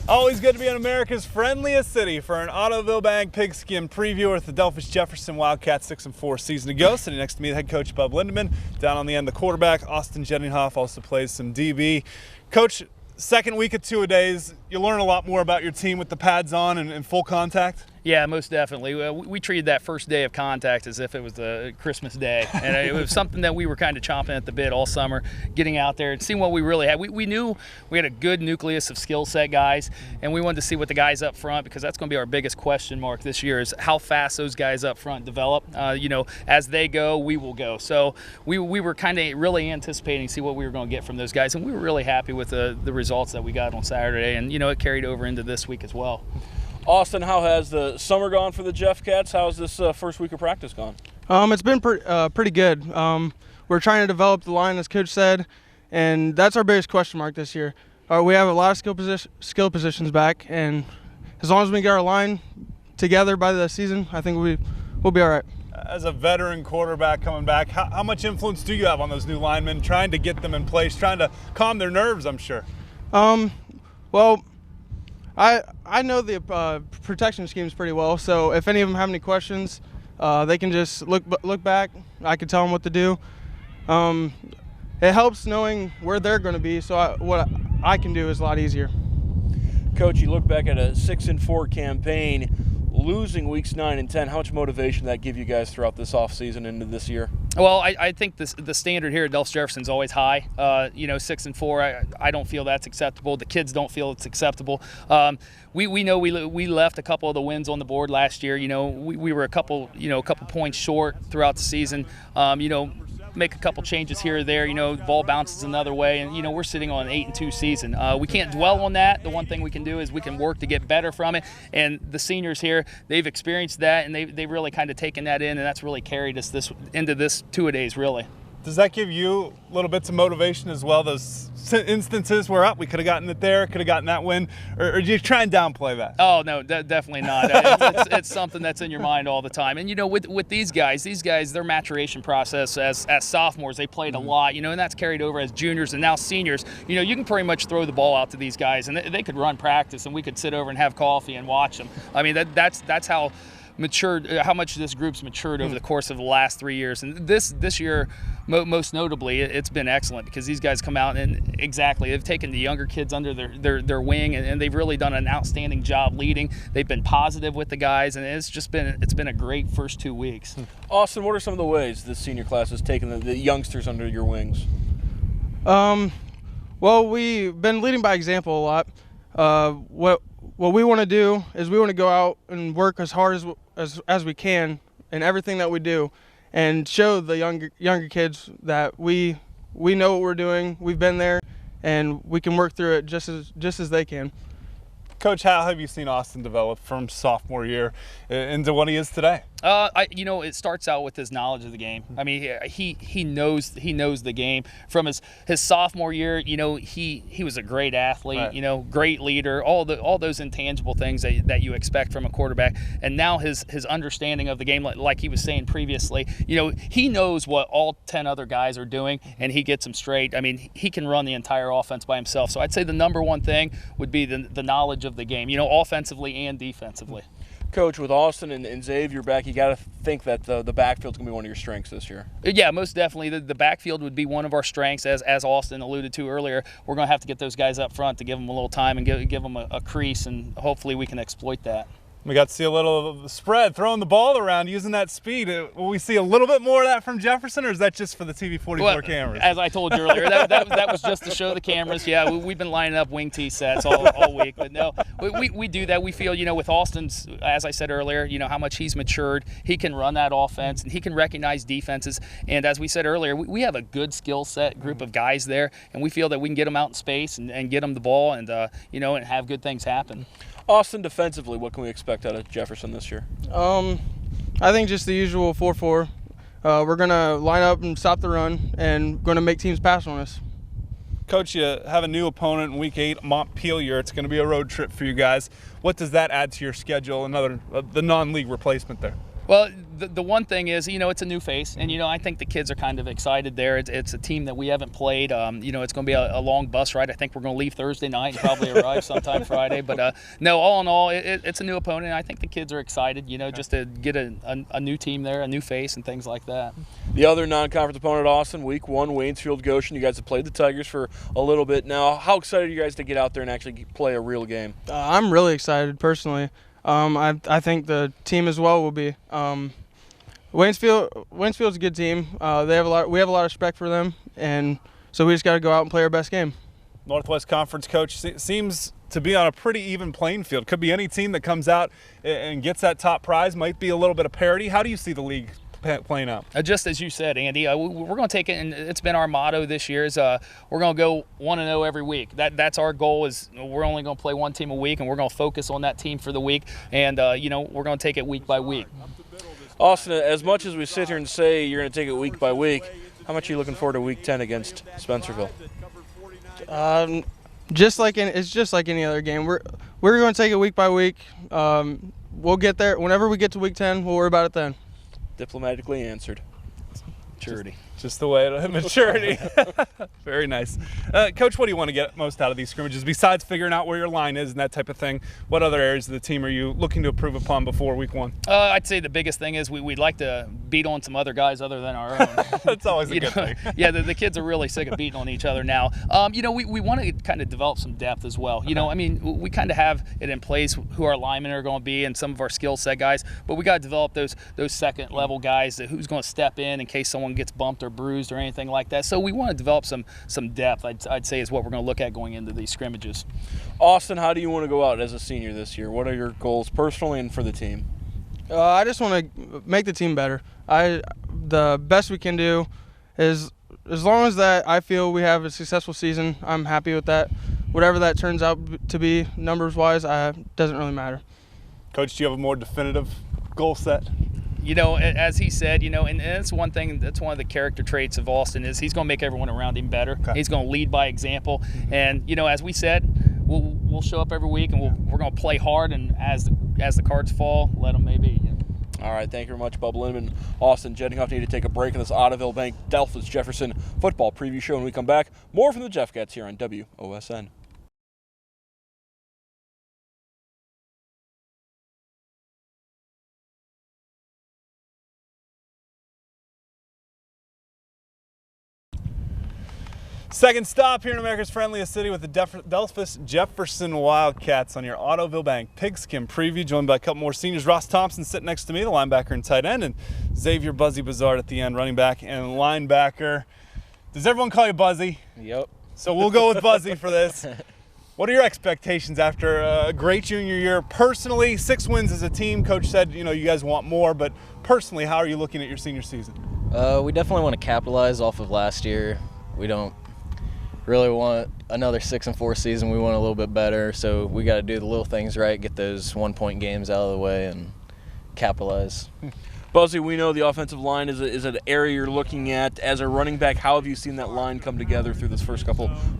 Always good to be in America's friendliest city for an Ottoville Bank pigskin preview with the Delphos Jefferson Wildcat 6-4 season to go. Sitting next to me, the head coach, Bub Lindeman. Down on the end, the quarterback, Austin Jenninghoff, also plays some DB. Coach, second week of two-a-days, you learn a lot more about your team with the pads on and full contact? Yeah, most definitely. We treated that first day of contact as if it was the Christmas day. And it was something that we were kind of chomping at the bit all summer, getting out there and seeing what we really had. We knew we had a good nucleus of skill set guys, and we wanted to see what the guys up front, because that's going to be our biggest question mark this year, is how fast those guys up front develop. As they go, we will go. So we were kind of really anticipating to see what we were going to get from those guys, and we were really happy with the results that we got on Saturday, and it carried over into this week as well. Austin, how has the summer gone for the Jeff Cats? How has this first week of practice gone? It's been pretty good. We're trying to develop the line, as Coach said, and that's our biggest question mark this year. We have a lot of skill positions back, and as long as we get our line together by the season, I think we'll be all right. As a veteran quarterback coming back, how much influence do you have on those new linemen, trying to get them in place, trying to calm their nerves, I'm sure? Well, I know the protection schemes pretty well, so if any of them have any questions, they can just look back. I can tell them what to do. It helps knowing where they're going to be, so what I can do is a lot easier. Coach, you look back at a 6-4 campaign, losing weeks 9 and 10. How much motivation did that give you guys throughout this offseason into this year? Well, I think the standard here at Delphos Jefferson is always high. 6-4, I don't feel that's acceptable. The kids don't feel it's acceptable. We know we left a couple of the wins on the board last year. We were a couple points short throughout the season. Make a couple changes here or there, the ball bounces another way, and we're sitting on an 8-2 season. We can't dwell on that. The one thing we can do is we can work to get better from it, and the seniors here, they've experienced that, and they've really kind of taken that in, and that's really carried us into this two-a-days, really. Does that give you little bits of motivation as well, those instances where we could have gotten it there, could have gotten that win, or do you try and downplay that? Oh, no, definitely not. It's something that's in your mind all the time. And, with these guys, their maturation process as sophomores, they played a lot, and that's carried over as juniors and now seniors. You can pretty much throw the ball out to these guys, and they could run practice, and we could sit over and have coffee and watch them. I mean, that's how much this group's matured over the course of the last 3 years. And this year, most notably, it's been excellent, because these guys come out and they've taken the younger kids under their wing, and they've really done an outstanding job leading. They've been positive with the guys, and it's been a great first 2 weeks. Austin, what are some of the ways this senior class has taken the youngsters under your wings? Well, we've been leading by example a lot. What we want to do is we want to go out and work as hard as we can in everything that we do, and show the younger kids that we know what we're doing, we've been there, and we can work through it just as they can. Coach, how have you seen Austin develop from sophomore year into what he is today? It starts out with his knowledge of the game. I mean, he knows the game. From his sophomore year, he was a great athlete, right. Great leader, all those intangible things that you expect from a quarterback. And now his understanding of the game, like he was saying previously, he knows what all 10 other guys are doing, and he gets them straight. I mean, he can run the entire offense by himself. So I'd say the number one thing would be the knowledge of the game, offensively and defensively. Coach, with Austin and Xavier back, you got to think that the backfield's going to be one of your strengths this year. Yeah, most definitely. The backfield would be one of our strengths, as Austin alluded to earlier. We're going to have to get those guys up front to give them a little time and give them a crease, and hopefully we can exploit that. We got to see a little of the spread, throwing the ball around, using that speed. Will we see a little bit more of that from Jefferson, or is that just for the TV 44 cameras? As I told you earlier, that was just to show the cameras. Yeah, we've been lining up wing tee sets all week. But no, we do that. We feel, with Austin's, as I said earlier, how much he's matured. He can run that offense, and he can recognize defenses. And as we said earlier, we have a good skill set group of guys there, and we feel that we can get them out in space and get them the ball and, and have good things happen. Austin, defensively, what can we expect out of Jefferson this year? I think just the usual 4-4. We're going to line up and stop the run, and going to make teams pass on us. Coach, you have a new opponent in Week 8, Montpelier. It's going to be a road trip for you guys. What does that add to your schedule, the non-league replacement there? Well, the one thing is, it's a new face, and I think the kids are kind of excited there. It's a team that we haven't played. It's going to be a long bus ride. I think we're going to leave Thursday night and probably arrive sometime Friday. But no, all in all, it's a new opponent. I think the kids are excited, just to get a new team there, a new face, and things like that. The other non-conference opponent, Austin, week 1, Waynesfield Goshen. You guys have played the Tigers for a little bit now. How excited are you guys to get out there and actually play a real game? I'm really excited personally. I think the team as well will be. Waynesfield's a good team. We have a lot of respect for them, and so we just got to go out and play our best game. Northwest Conference coach seems to be on a pretty even playing field. Could be any team that comes out and gets that top prize. Might be a little bit of parity. How do you see the league playing out? Just as you said, Andy, we're going to take it, and it's been our motto this year is we're going to go 1-0 every week. That's our goal. Is we're only going to play one team a week, and we're going to focus on that team for the week, and we're going to take it week by week. Austin, as much as we sit here and say you're going to take it week by week, how much are you looking forward to week 10 against Spencerville? Just like any other game. We're going to take it week by week. We'll get there. Whenever we get to week 10, we'll worry about it then. Diplomatically answered. Maturity. Just the way it maturity. Very nice. Coach, what do you want to get most out of these scrimmages besides figuring out where your line is and that type of thing? What other areas of the team are you looking to improve upon before week 1? I'd say the biggest thing is we'd like to beat on some other guys other than our own. That's always a good thing. Yeah, the kids are really sick of beating on each other now. We want to kind of develop some depth as well. We kind of have it in place who our linemen are going to be and some of our skill set guys, but we got to develop those second level guys who's going to step in case someone gets bumped or bruised or anything like that. So we want to develop some depth, I'd say, is what we're going to look at going into these scrimmages. Austin, how do you want to go out as a senior this year? What are your goals personally and for the team? I just want to make the team better. The best we can do is, as long as that I feel we have a successful season, I'm happy with that. Whatever that turns out to be numbers-wise, doesn't really matter. Coach, do you have a more definitive goal set? As he said, and that's one thing, that's one of the character traits of Austin is he's going to make everyone around him better. Okay. He's going to lead by example. And, as we said, we'll show up every week and we're going to play hard, and as the cards fall, let them maybe. All right, thank you very much, Bub Lindeman. Austin Jenninghoff need to take a break in this Ottoville Bank Delphos Jefferson football preview show. When we come back, more from the Jeff Cats here on WOSN. Second stop here in America's friendliest city with the Delphos Jefferson Wildcats on your Ottoville Bank Pigskin preview, joined by a couple more seniors. Ross Thompson sitting next to me, the linebacker and tight end, and Xavier Buzzy Bazard at the end, running back and linebacker. Does everyone call you Buzzy? Yep. So we'll go with Buzzy for this. What are your expectations after a great junior year? Personally, 6 wins as a team. Coach said, you guys want more, but personally, how are you looking at your senior season? We definitely want to capitalize off of last year. We don't really want another 6-4 season. We want a little bit better, so we got to do the little things right, get those 1-point games out of the way, and capitalize. Buzzy, we know the offensive line is an area you're looking at. As a running back, how have you seen that line come together through this first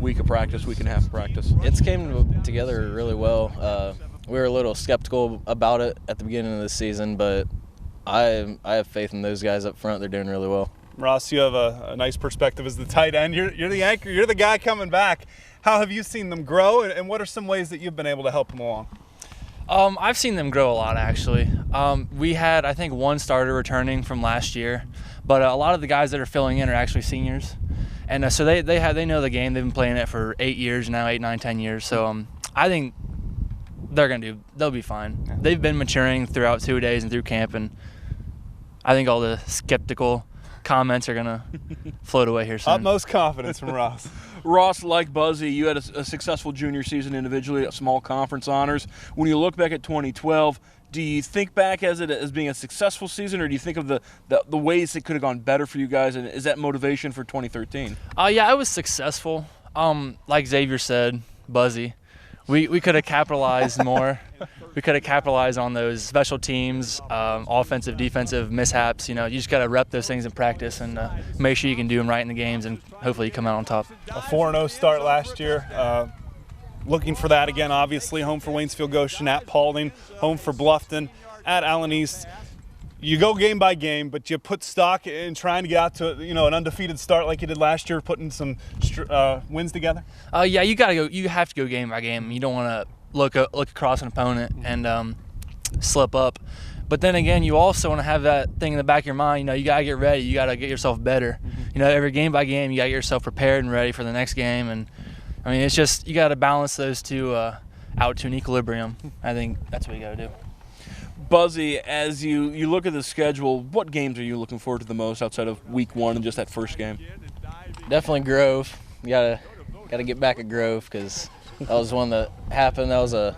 week and a half of practice? It's came together really well. We were a little skeptical about it at the beginning of the season, but I have faith in those guys up front. They're doing really well. Ross, you have a nice perspective as the tight end. You're the anchor. You're the guy coming back. How have you seen them grow, and what are some ways that you've been able to help them along? I've seen them grow a lot, actually. We had, I think, 1 starter returning from last year, but a lot of the guys that are filling in are actually seniors, and so they know the game. They've been playing it for 8 years now, 8, 9, 10 years. So I think they'll be fine. Yeah. They've been maturing throughout 2 days and through camp, and I think all the skeptical comments are going to float away here soon. Utmost confidence from Ross. Ross, like Buzzy, you had a successful junior season individually, small conference honors. When you look back at 2012, do you think back as being a successful season, or do you think of the ways it could have gone better for you guys, and is that motivation for 2013? Yeah, it was successful. Like Xavier said, Buzzy, we could have capitalized more. We could have capitalized on those special teams, offensive, defensive mishaps. You just got to rep those things in practice and make sure you can do them right in the games, and hopefully you come out on top. A 4-0 start last year. Looking for that again, obviously. Home for Waynesfield Goshen, at Paulding, home for Bluffton, at Allen East. you go game by game, but you put stock in trying to get out to an undefeated start like you did last year, putting some wins together. Yeah, you gotta go. You have to go game by game. You don't want to look across an opponent and slip up. But then again, you also want to have that thing in the back of your mind. You gotta get ready. You gotta get yourself better. Every game by game, you gotta get yourself prepared and ready for the next game. And I mean, it's just you gotta balance those two out to an equilibrium. I think that's what you gotta do. Buzzy, as you look at the schedule, what games are you looking forward to the most outside of week 1 and just that first game? Definitely Grove. You gotta get back at Grove because that was one that happened. That was a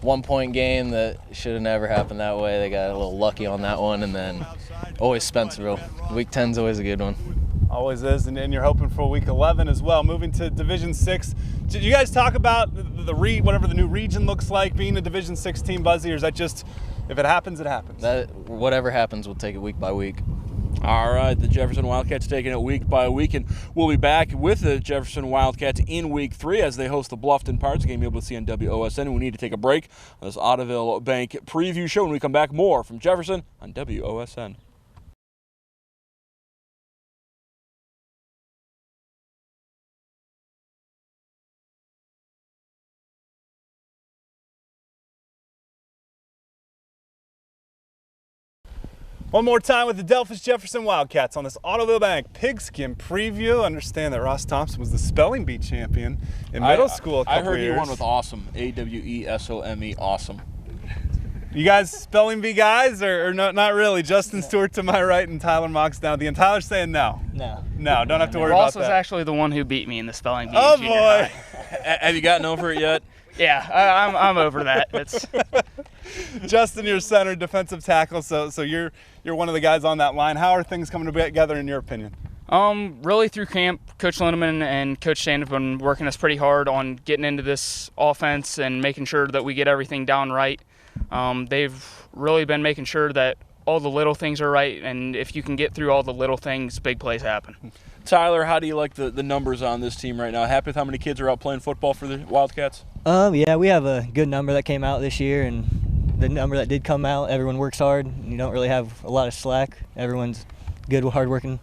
1-point game that should have never happened that way. They got a little lucky on that one, and then always Spencerville. Week 10's always a good one. Always is, and you're hoping for week 11 as well. Moving to Division 6. Did you guys talk about whatever the new region looks like, being a Division 6 team, Buzzy, or is that just if it happens, it happens? Whatever happens, we'll take it week by week. All right, the Jefferson Wildcats taking it week by week, and we'll be back with the Jefferson Wildcats in week 3 as they host the Bluffton Pirates, game you'll be able to see on WOSN. And we need to take a break on this Ottoville Bank preview show. When we come back, more from Jefferson on WOSN. One more time with the Delphos Jefferson Wildcats on this Ottoville Bank Pigskin preview. Understand that Ross Thompson was the spelling bee champion in middle school a couple I heard years. he won with awesome, AWESOME, awesome. You guys spelling bee guys or not really? Justin Stewart to my right and Tyler Mox down the end. Tyler's saying no. No, don't have to worry about Ross that. was actually the one who beat me in the spelling bee. Oh in junior boy. high. Have you gotten over it yet? Yeah, I'm over that. It's Justin, you're center defensive tackle, so you're one of the guys on that line. How are things coming together in your opinion? really through camp, Coach Lindeman and Coach Shane have been working us pretty hard on getting into this offense and making sure that we get everything down right. They've really been making sure that all the little things are right, and if you can get through all the little things, big plays happen. Tyler, how do you like the numbers on this team right now? Happy with how many kids are out playing football for the Wildcats? Yeah, we have a good number that came out this year, and the number that did come out, everyone works hard. You don't really have a lot of slack. Everyone's good, hard-working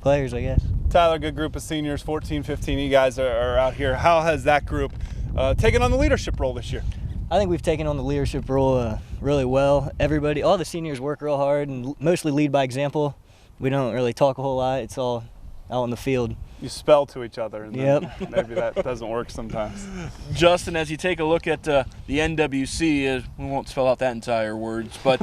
players, I guess. Tyler, good group of seniors, 14, 15. You guys are out here. How has that group taken on the leadership role this year? I think we've taken on the leadership role really well. All the seniors work real hard and mostly lead by example. We don't really talk a whole lot. It's all out in the field. You spell to each other, and Yep. then maybe that doesn't work sometimes. Justin, as you take a look at the NWC, we won't spell out that entire words, but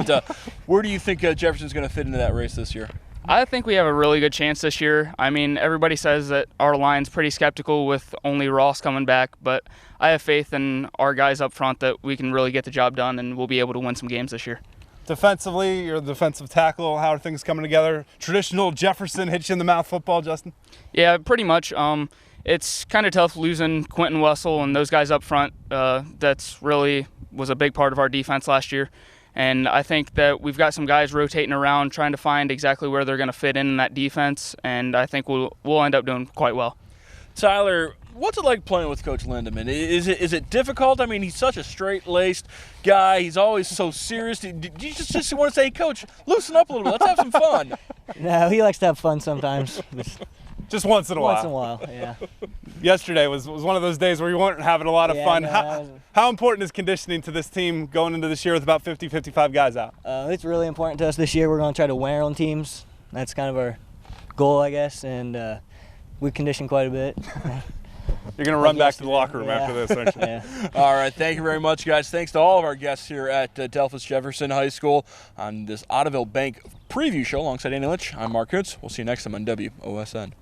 where do you think Jefferson's going to fit into that race this year? I think we have a really good chance this year. I mean, everybody says that our line's pretty skeptical with only Ross coming back, but I have faith in our guys up front that we can really get the job done and we'll be able to win some games this year. Defensively, you're the defensive tackle. How are things coming together? Traditional Jefferson hit you in the mouth football, Justin? Yeah, pretty much. It's kind of tough losing Quentin Wessel and those guys up front. That's really was a big part of our defense last year. And I think that we've got some guys rotating around trying to find exactly where they're going to fit in that defense, and I think we'll end up doing quite well. Tyler, what's it like playing with Coach Lindeman? Is it difficult? I mean, he's such a straight-laced guy. He's always so serious. Do you just want to say, Coach, loosen up a little bit. Let's have some fun. No, he likes to have fun sometimes. Just once in a while. Once in a while, yeah. Yesterday was one of those days where you weren't having a lot of fun. No, How important is conditioning to this team going into this year with about 50, 55 guys out? it's really important to us this year. We're going to try to win on teams. That's kind of our goal, I guess, and we condition quite a bit. You're going to run back to the locker room after this, aren't you? Yeah. All right, thank you very much, guys. Thanks to all of our guests here at Delphos Jefferson High School on this Ottoville Bank preview show alongside Andy Lynch. I'm Mark Kunz. We'll see you next time on WOSN.